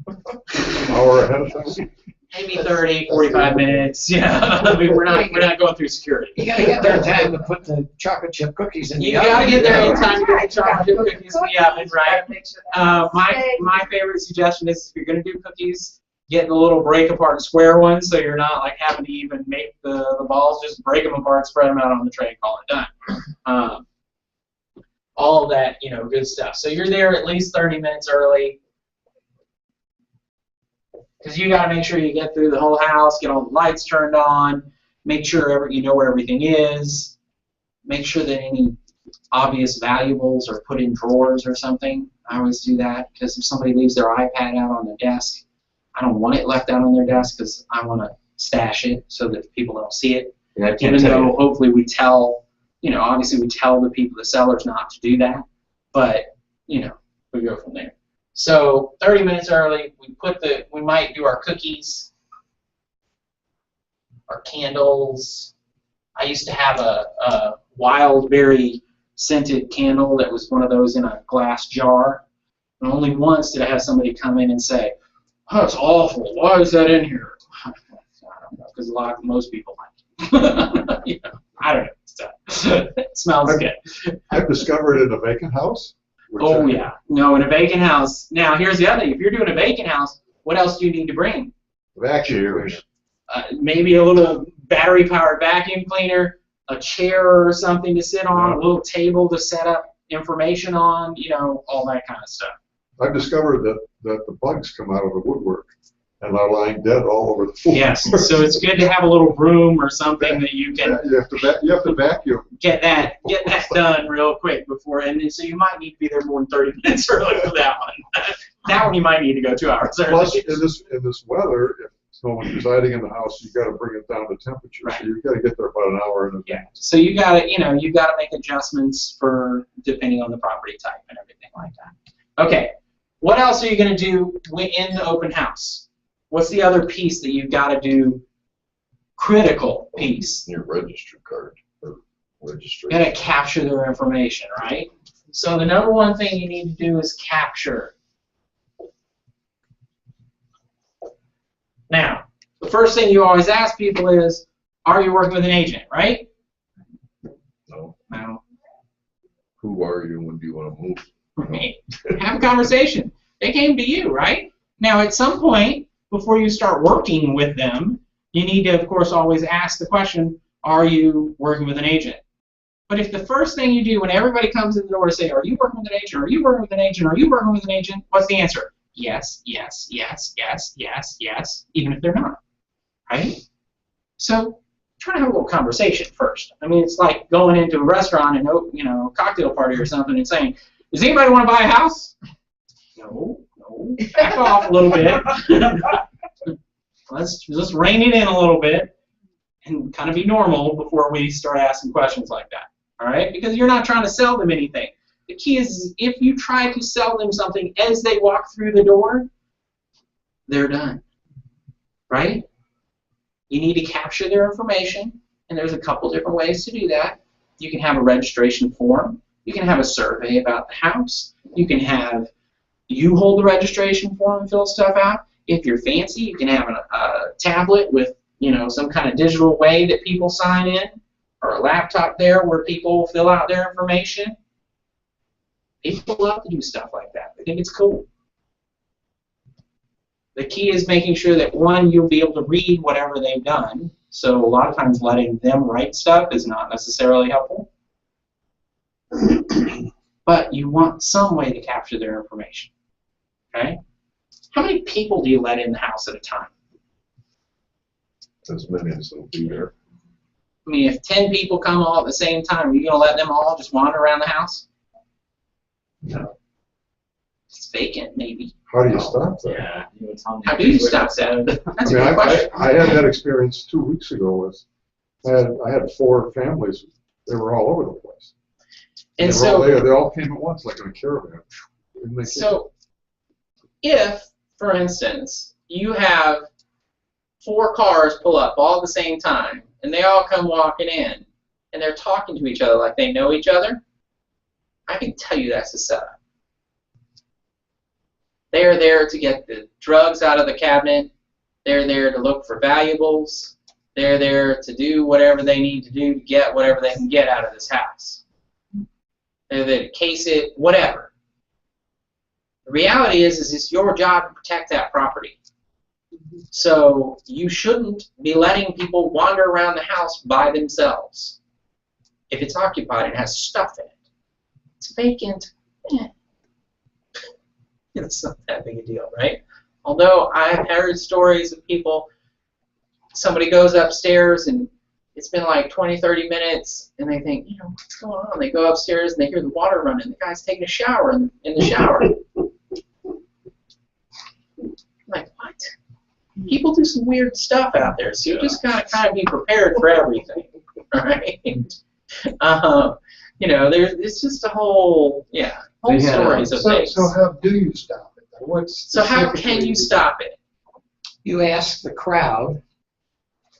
long. An hour ahead of time. Maybe 30, 45 minutes. Yeah, I mean, we're not going through security. You gotta get there in time to put the chocolate chip cookies in the You oven. gotta get there in time to get the chocolate chip cookies in the oven, right? My favorite suggestion is if you're gonna do cookies, get the little break apart square ones, so you're not like having to even make the balls. Just break them apart, spread them out on the tray, and call it done. All of that, good stuff. So you're there at least 30 minutes early, because you got to make sure you get through the whole house, get all the lights turned on, make sure you know where everything is, make sure that any obvious valuables are put in drawers or something. I always do that, because if somebody leaves their iPad out on the desk, I don't want it left out on their desk, because I want to stash it so that people don't see it. Yeah, I can't Even tell though you. hopefully we tell, obviously we tell the people, the sellers, not to do that, but, we go from there. So 30 minutes early, we might do our cookies, our candles. I used to have a wild berry scented candle that was one of those in a glass jar. And only once did I have somebody come in and say, "Oh, it's awful. Why is that in here?" I don't know, because most people like it. I don't know. It smells good. I've discovered in a vacant house. which Oh, I- yeah. No, in a vacant house. Now, here's the other thing. If you're doing a vacant house, what else do you need to bring? Vacuum cleaner. Maybe a little battery-powered vacuum cleaner, a chair or something to sit on, a little table to set up information on, all that kind of stuff. I've discovered that the bugs come out of the woodwork and are lying dead all over the floor. Yes, so it's good to have a little broom or something that you can You have to vacuum. get that done real quick before, and then, so you might need to be there more than 30 minutes early for that one. That one you might need to go 2 hours early. Plus, in this weather, if someone's residing in the house, you've got to bring it down to temperature. Right. So you've got to get there about an hour in advance. Yeah. So you got to make adjustments for depending on the property type and everything like that. Okay. What else are you going to do in the open house? What's the other piece that you've got to do? Critical piece. Your register card or You registration. got to capture their information, right? So the number one thing you need to do is capture. Now, the first thing you always ask people is, are you working with an agent, right? No. No. Who are you? When do you want to move? Right. Have a conversation. They came to you, right? Now, at some point, before you start working with them, you need to, of course, always ask the question, are you working with an agent? But if the first thing you do when everybody comes in the door to say, are you working with an agent? Are you working with an agent? Are you working with an agent? What's the answer? Yes, yes, yes, yes, yes, yes, even if they're not, right? So try to have a little conversation first. I mean, it's like going into a restaurant and, a cocktail party or something and saying, does anybody want to buy a house? No. Back off a little bit. Let's just rein it in a little bit and kind of be normal before we start asking questions like that. All right? Because you're not trying to sell them anything. The key is if you try to sell them something as they walk through the door, they're done. Right? You need to capture their information, and there's a couple different ways to do that. You can have a registration form. You can have a survey about the house. You can have you hold the registration form and fill stuff out. If you're fancy, you can have a tablet with some kind of digital way that people sign in, or a laptop there where people fill out their information. People love to do stuff like that. They think it's cool. The key is making sure that, one, you'll be able to read whatever they've done. So a lot of times letting them write stuff is not necessarily helpful. But you want some way to capture their information. Okay? How many people do you let in the house at a time? As many as will be there. I mean, if 10 people come all at the same time, are you going to let them all just wander around the house? No. It's vacant, maybe. How do you stop that? Yeah. You would tell me How do you stop that? That's a good question. I had that experience 2 weeks ago. I had 4 families. They were all over the place. And they were all so, there. They all came at once, like in a caravan. And they came. so if, for instance, you have 4 cars pull up all at the same time, and they all come walking in, and they're talking to each other like they know each other, I can tell you that's a setup. They're there to get the drugs out of the cabinet. They're there to look for valuables. They're there to do whatever they need to do to get whatever they can get out of this house. They're there to case it, whatever. The reality is it's your job to protect that property. So you shouldn't be letting people wander around the house by themselves. If it's occupied and has stuff in it, it's vacant, it's not that big a deal, right? Although I've heard stories of people, somebody goes upstairs and it's been like 20, 30 minutes and they think, what's going on? They go upstairs and they hear the water running. The guy's taking a shower in the shower. Like, what? People do some weird stuff out there, so you just gotta kind of be prepared for everything, right? It's just a whole stories of things. So how do you stop it? So how can you stop it? You ask the crowd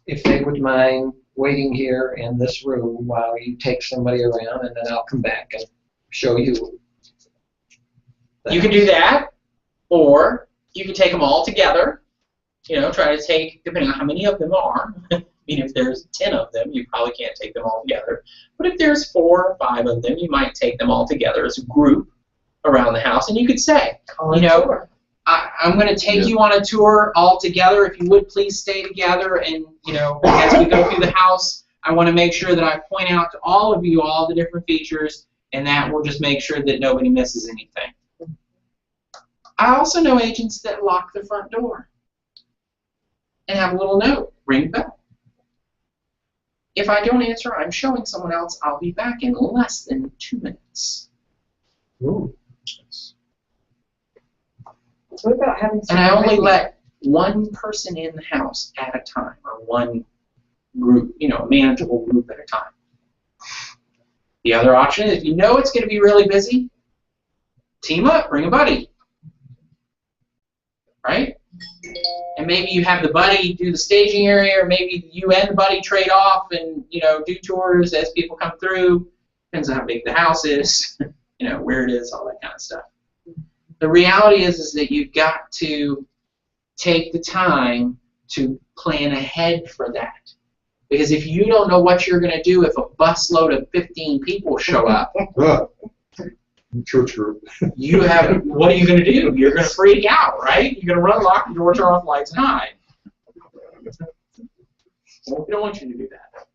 if they would mind waiting here in this room while you take somebody around, and then I'll come back and show you. You can do that, or you can take them all together. Try to take, depending on how many of them are. I mean, if there's 10 of them, you probably can't take them all together. But if there's 4 or 5 of them, you might take them all together as a group around the house, and you could say, I'm going to take you on a tour all together. If you would please stay together, and as we go through the house, I want to make sure that I point out to all of you all the different features, and that will just make sure that nobody misses anything. I also know agents that lock the front door and have a little note, ring the bell. If I don't answer, I'm showing someone else. I'll be back in less than 2 minutes. Ooh. What about having And I only let one person in the house at a time, or one group, a manageable group at a time. The other option is, if you know it's going to be really busy, team up, bring a buddy. Right? And maybe you have the buddy do the staging area, or maybe you and the buddy trade off and do tours as people come through. Depends on how big the house is, where it is, all that kind of stuff. The reality is that you've got to take the time to plan ahead for that. Because if you don't know what you're going to do if a busload of 15 people show up, Church group. what are you going to do? You're going to freak out, right? You're going to run, lock the door, turn off the lights, and hide. Well, we don't want you to do that.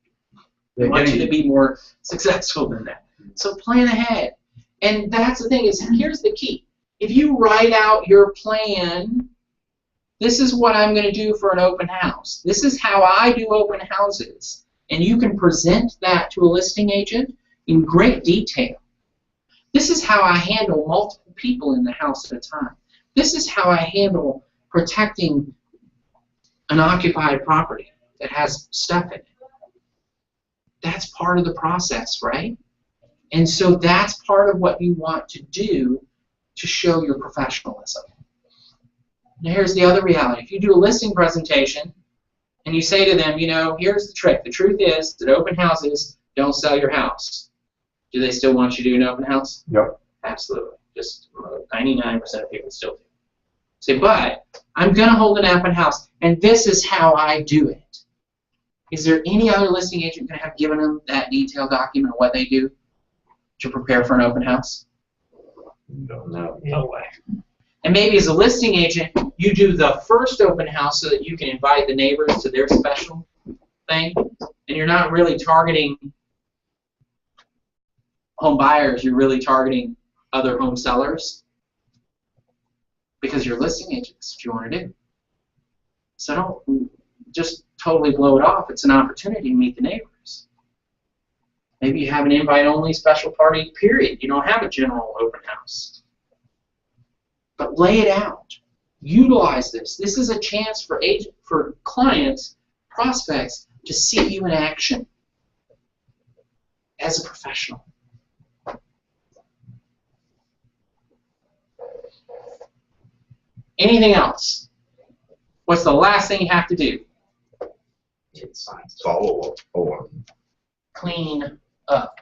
We want you to be more successful than that. So plan ahead. And that's the thing, is here's the key. If you write out your plan, this is what I'm going to do for an open house. This is how I do open houses. And you can present that to a listing agent in great detail. This is how I handle multiple people in the house at a time. This is how I handle protecting an occupied property that has stuff in it. That's part of the process, right? And so that's part of what you want to do to show your professionalism. Now here's the other reality. If you do a listing presentation and you say to them, here's the trick. The truth is that open houses don't sell your house. Do they still want you to do an open house? Yep. Absolutely. Just 99% of people still do. Say, but I'm going to hold an open house, and this is how I do it. Is there any other listing agent going to have given them that detailed document of what they do to prepare for an open house? No. No way. And maybe as a listing agent, you do the first open house so that you can invite the neighbors to their special thing, and you're not really targeting home buyers, you're really targeting other home sellers because you're a listing agent. That's what you want to do. So don't just totally blow it off. It's an opportunity to meet the neighbors. Maybe you have an invite-only special party, period. You don't have a general open house. But lay it out. Utilize this. This is a chance for clients, prospects, to see you in action as a professional. Anything else? What's the last thing you have to do? the signs. Follow up. Oh, Clean up.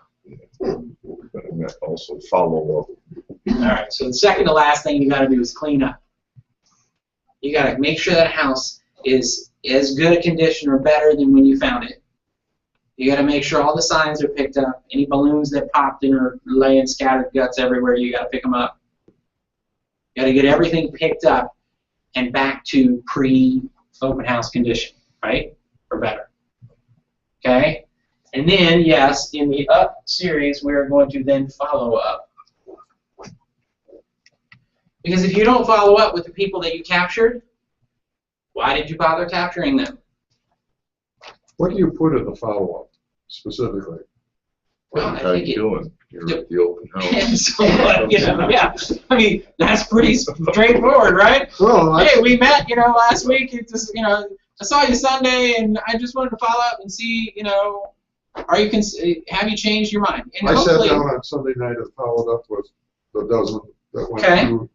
and also follow up. All right, so the second to last thing you got to do is clean up. You got to make sure that house is as good a condition or better than when you found it. You got to make sure all the signs are picked up. Any balloons that popped in or laying scattered guts everywhere, you got to pick them up. You got to get everything picked up and back to pre-open house condition, right? Or better. Okay? And then, yes, in the up series, we're going to then follow up. Because if you don't follow up with the people that you captured, why did you bother capturing them? What do you put in the follow-up specifically? Well, How you doing? You're at the open house. So, yeah. I mean, that's pretty straightforward, right? Well, Hey, we met, last week. It's just, I saw you Sunday, and I just wanted to follow up and see, have you changed your mind? And I sat hopefully, down on Sunday night and followed up with the dozen that went Okay. through,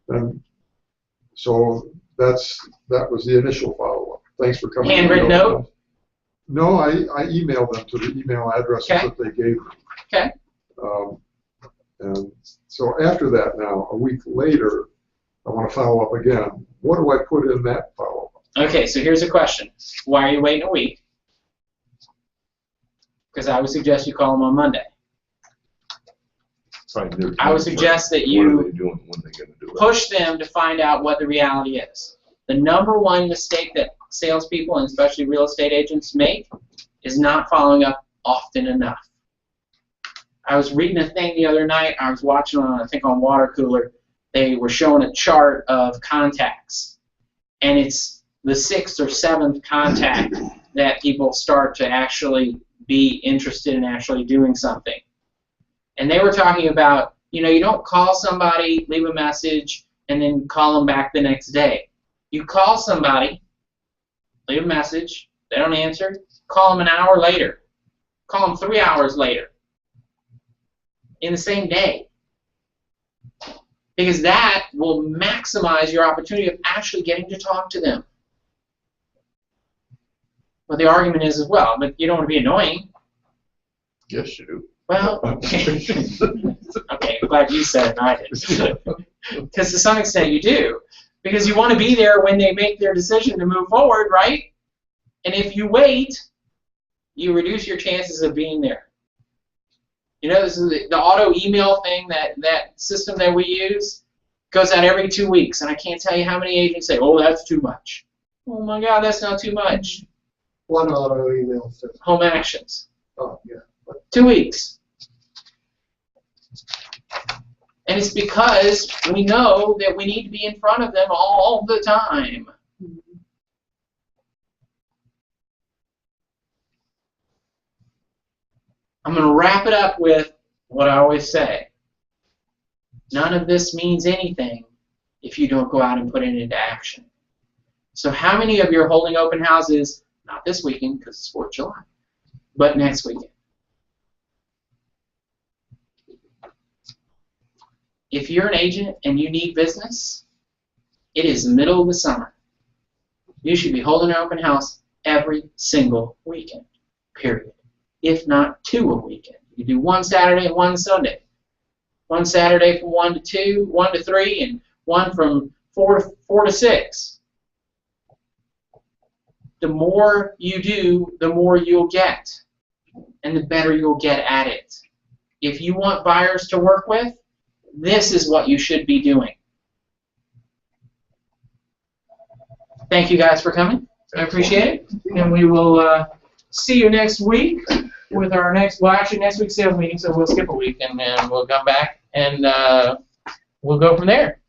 and so that was the initial follow-up. Thanks for coming. Handwritten note? No, I emailed them to the email addresses Okay. that they gave me. Okay. And so after that now, a week later, I want to follow up again. What do I put in that follow-up? Okay, so here's a question. Why are you waiting a week? Because I would suggest you call them on Monday. I would suggest that What are you they doing? When they going to do it? push them to find out what the reality is. The number one mistake that salespeople, and especially real estate agents, make is not following up often enough. I was reading a thing the other night. I was watching on, I think, on Water Cooler. They were showing a chart of contacts, and it's the 6th or 7th contact that people start to actually be interested in actually doing something. And they were talking about, you don't call somebody, leave a message, and then call them back the next day. You call somebody, leave a message, they don't answer, call them an hour later, call them 3 hours later, in the same day. Because that will maximize your opportunity of actually getting to talk to them. But the argument is as well, but you don't want to be annoying. Yes, you do. Well, okay, I'm glad you said it and I didn't. Because to some extent you do. Because you want to be there when they make their decision to move forward, right? And if you wait, you reduce your chances of being there. This is the auto email thing, that system that we use goes out every 2 weeks. And I can't tell you how many agents say, oh, that's too much. Oh my God, that's not too much. One auto email system. Home actions. Oh, yeah. 2 weeks. And it's because we know that we need to be in front of them all the time. I'm going to wrap it up with what I always say. None of this means anything if you don't go out and put it into action. So how many of you are holding open houses, not this weekend because it's 4th of July, but next weekend? If you're an agent and you need business, it is the middle of the summer. You should be holding an open house every single weekend, period. If not 2 a weekend. You do 1 Saturday and 1 Sunday. 1 Saturday from 1 to 2, 1 to 3, and 1 from 4 to 6. The more you do, the more you'll get, and the better you'll get at it. If you want buyers to work with, this is what you should be doing. Thank you guys for coming. I appreciate it. And we will see you next week with our next week's sales meeting, so we'll skip a week and then we'll come back and we'll go from there.